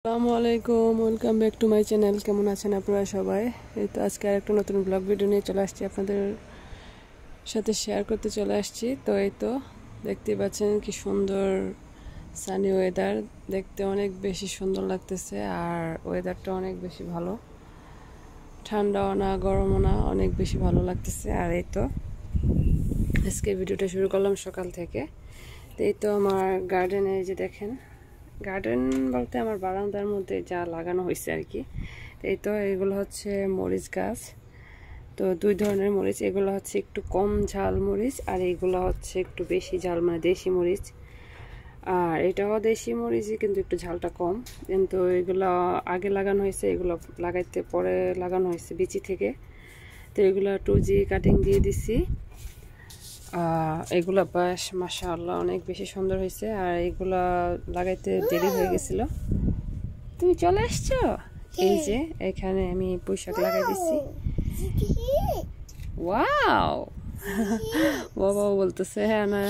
আসসালামু আলাইকুম, welcome back to my channel. কেমন আছেন আপনারা সবাই? এই তো আজকে আর একটা নতুন ব্লগ ভিডিও নিয়ে চলে আসছি, আপনাদের সাথে শেয়ার করতে চলে আসছি। তো এই তো দেখতে পাচ্ছেন কি সুন্দর সানি ওয়েদার, দেখতে অনেক বেশি সুন্দর লাগতেছে। আর ওয়েদারটা অনেক বেশি ভালো, ঠান্ডাও না গরমও না, অনেক বেশি ভালো লাগতেছে। আর এই তো আজকে ভিডিওটা শুরু করলাম সকাল থেকে। তো এই তো আমার গার্ডেনে এই যে দেখেন, গার্ডেন বলতে আমার বারান্দার মধ্যে যা লাগানো হয়েছে আর কি। এই তো এগুলো হচ্ছে মরিচ গাছ। তো দুই ধরনের মরিচ, এগুলো হচ্ছে একটু কম ঝাল মরিচ, আর এইগুলো হচ্ছে একটু বেশি ঝাল, মানে দেশি মরিচ। আর এটাও দেশি মরিচই, কিন্তু একটু ঝালটা কম। কিন্তু এগুলো আগে লাগানো হয়েছে, এগুলো লাগাইতে পরে লাগানো হয়েছে বিচি থেকে। তো এগুলো 2G কাটিং দিয়ে দিছি। এগুলা বেশ মাশাআল্লাহ অনেক বেশি সুন্দর হয়েছে। আর এগুলা লাগাইতে দেরি হয়ে গেছিল। তুমি চলে আসছো? এই যে এখানে আমি পুঁইশাক লাগাই দিচ্ছি। ওয়াও, বাবাও বলতেছে হ্যাঁ না।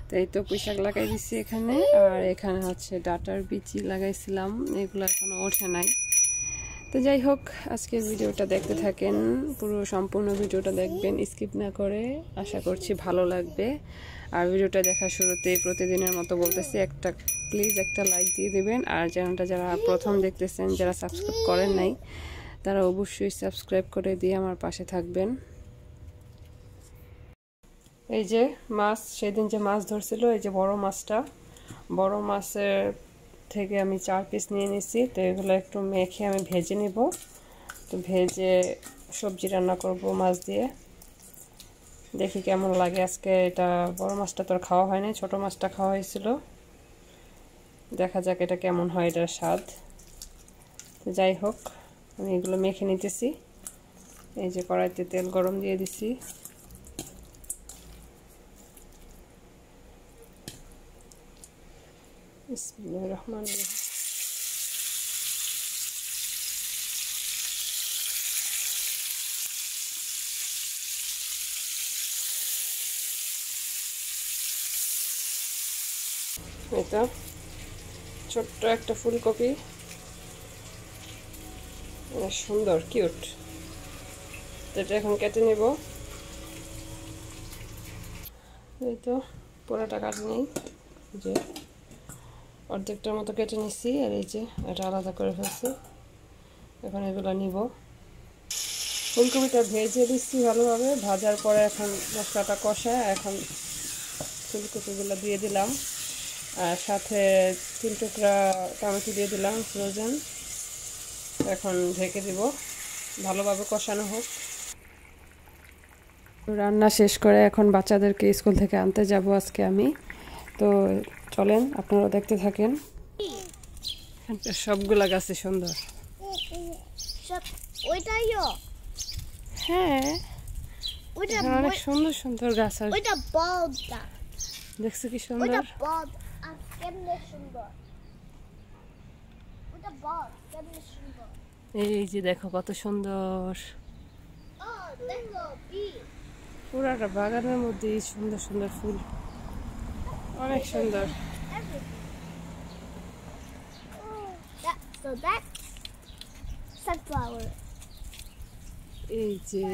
তো এই তো পুঁইশাক লাগাই দিচ্ছি এখানে। আর এখানে হচ্ছে ডাটার বিচি লাগাইছিলাম, এগুলো এখনো ওঠে নাই। তো যাই হোক, আজকের ভিডিওটা দেখতে থাকেন, পুরো সম্পূর্ণ ভিডিওটা দেখবেন স্কিপ না করে। আশা করছি ভালো লাগবে। আর ভিডিওটা দেখার শুরুতেই প্রতিদিনের মতো বলতেছি, প্লিজ একটা লাইক দিয়ে দেবেন। আর চ্যানেলটা যারা প্রথম দেখতেছেন, যারা সাবস্ক্রাইব করেন নাই, তারা অবশ্যই সাবস্ক্রাইব করে দিয়ে আমার পাশে থাকবেন। এই যে মাছ, সেদিন যে মাছ ধরছিল, এই যে বড় মাছটা, বড় মাছের থেকে আমি 4 পিস নিয়ে নিছি। তো এগুলো একটু মেখে আমি ভেজে নিব। তো ভেজে সবজি রান্না করব মাছ দিয়ে, দেখি কেমন লাগে। আজকে এটা বড় মাছটা তো খাওয়া হয়নি, ছোট মাছটা খাওয়া হয়েছিল। দেখা যাক এটা কেমন হয়, এটার স্বাদ। তো যাই হোক, আমি এগুলো মেখে নিতেছি। এই যে কড়াইতে তেল গরম দিয়ে দিছি। বিসমিল্লাহির রহমানির রহিম। এটা ছোট্ট একটা ফুলকপি, সুন্দর কিউট। এটা এখন কেটে নেব। এই তো পুরোটা কাটে নেই, যে অর্ধেকটার মতো কেটে নিচ্ছি। আর এই যে এটা আলাদা করে ফেলছি। এখন এগুলো নিব। ফুলকপিটা ভেজে দিচ্ছি ভালোভাবে, ভাজার পরে এখন মশলাটা কষায় এখন ফুলকপিগুলো দিয়ে দিলাম। আর সাথে 3 টুকরা টমেটো দিয়ে দিলাম ফ্রোজেন। এখন ঢেকে দিব, ভালোভাবে কষানো হোক। রান্না শেষ করে এখন বাচ্চাদেরকে স্কুল থেকে আনতে যাব আজকে আমি। তো চলেন আপনারা দেখতে থাকেন। সবগুলা গাছে সুন্দর। হ্যাঁ, অনেক সুন্দর সুন্দর গাছ। আর দেখছো কি সুন্দর। এই যে দেখো কত সুন্দর, পুরাটা বাগানের মধ্যে সুন্দর সুন্দর ফুল, অনেক সুন্দর। এই যে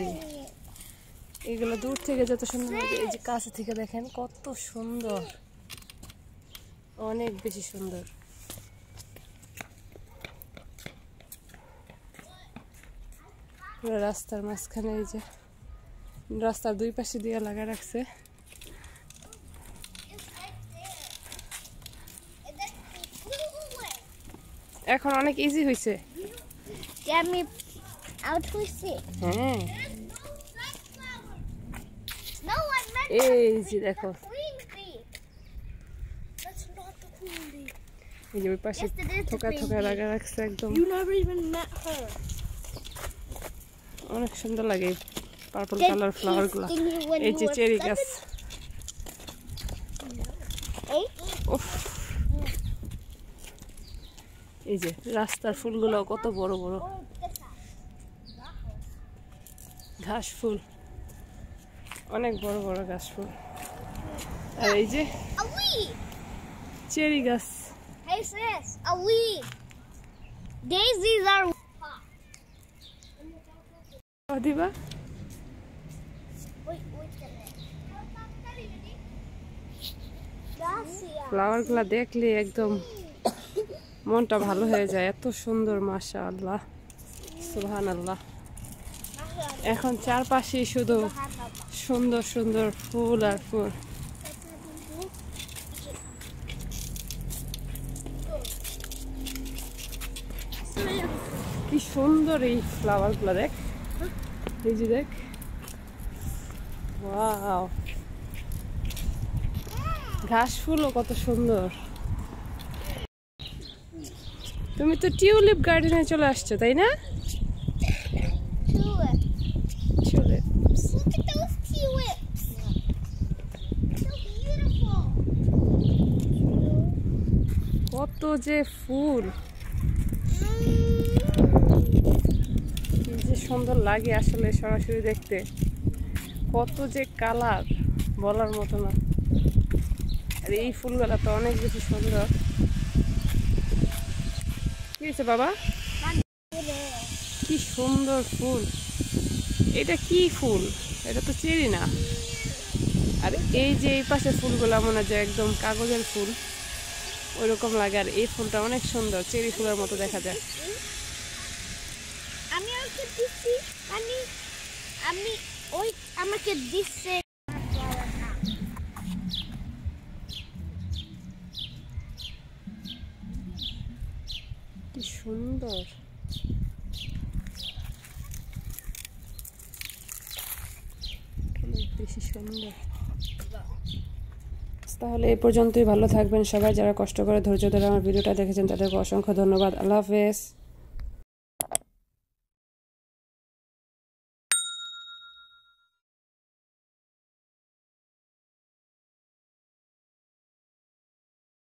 এগুলো দূর থেকে যত সুন্দর লাগে, এই যে কাছে থেকে দেখেন কত সুন্দর, অনেক বেশি সুন্দর। রাস্তার মাঝখানে, এই যে রাস্তার 2 পাশে দিয়ে লাগা রাখছে। এখন অনেক ইজি হয়েছে। হ্যাঁ, এই যে দেখো, এই যে ওই পাশে থোকা থোকা লাগা রাখছে একদম, অনেক সুন্দর লাগে পার্পল কালার ফ্লাওয়ার গুলা। এই যে চেরি গাছ, এই যে রাস্তার ফুলগুলো কত বড় বড়, ঘাস ফুল, অনেক বড় বড় ঘাস ফুল। আর এই যে চেরি গাছ, Daisies are. দিবা ফ্লাওয়ার গুলা দেখলে একদম মনটা ভালো হয়ে যায়, এত সুন্দর, মাশাআল্লাহ, সুবহানাল্লাহ। এখন চারপাশে শুধু সুন্দর সুন্দর ফুল আর ফুল। কি সুন্দর এই ফ্লাওয়ার গুলা, দেখ, এই যে দেখ, ওয়াও, ঘাস ফুলও কত সুন্দর। তুমি তো টিউলিপ গার্ডেনে চলে আসছো, তাই না? Tulips. Look at those tulips. So beautiful. কত যে ফুল, কি যে সুন্দর লাগে আসলে সরাসরি দেখতে, কত যে কালার বলার মতো না। আর এই ফুলগুলা তো অনেক বেশি সুন্দর। কি হয়েছে বাবা? কি সুন্দর ফুল, এটা কি ফুল? এটা তো চেরি না। আর এই যে এই পাশে ফুলগুলা মনে হয় একদম কাগজের ফুল, ওইরকম লাগে। আর এই ফুলটা অনেক সুন্দর, চেরি ফুলের মতো দেখা যায়। আমি ওকে দিচ্ছি, আমি ওই আমাকে দিচ্ছে। কি সুন্দর, অনেক বেশি সুন্দর। তাহলে এই পর্যন্তই, ভালো থাকবেন সবাই। যারা কষ্ট করে ধৈর্য ধরে আমার ভিডিওটা দেখেছেন তাদেরকে অসংখ্য ধন্যবাদ। আল্লাহ হাফেজ।